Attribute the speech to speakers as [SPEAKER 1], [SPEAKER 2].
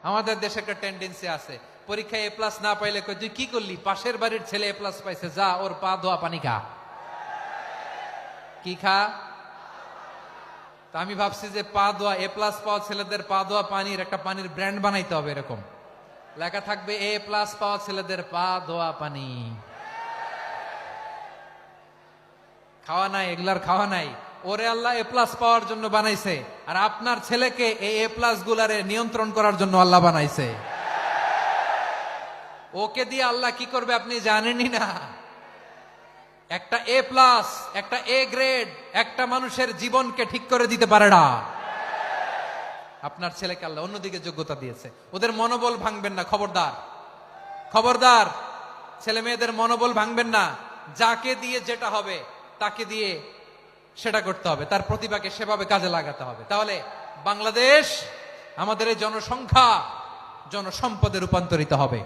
[SPEAKER 1] আমাদের দেশে একটা টেন্ডেন্সি আছে, পরীক্ষায় এ প্লাস না পাইলে কই তুই কি করলি, পাশের বাড়ির ছেলে এ প্লাস পাইছে, যা ওর পা ধোয়া পানি খা। কি খা? তা আমি ভাবছি যে পা ধোয়া এ প্লাস পাওয়া ছেলেদের পা ধোয়া পানির একটা পানির ব্র্যান্ড বানাইতে হবে, এরকম লেখা থাকবে এ প্লাস পাওয়া ছেলেদের পা ধোয়া পানি। খাওয়া নাই, এগুলার খাওয়া নাই। ওরে আল্লাহ এ প্লাস পাওয়ার জন্য বানাইছে, আর আপনার ছেলেকে এই এ প্লাস গুলারে নিয়ন্ত্রণ করার জন্য আল্লাহ বানাইছে। ওকে দিয়ে আল্লাহ কি করবে আপনি জানেনই না। একটা এ প্লাস, একটা এ গ্রেড একটা মানুষের জীবনকে ঠিক করে দিতে পারে না। আপনার ছেলেকে আল্লাহ অন্যদিকে যোগ্যতা দিয়েছে। ওদের মনোবল ভাঙবেন না, খবরদার খবরদার। ছেলে মেয়েদের মনোবল ভাঙবেন না। যাকে দিয়ে যেটা হবে তাকে দিয়ে সেটা করতে হবে, তার প্রতিভাকে সেভাবে কাজে লাগাতে হবে। তাহলে বাংলাদেশ, আমাদের এই জনসংখ্যা জনসম্পদে রূপান্তরিত হবে।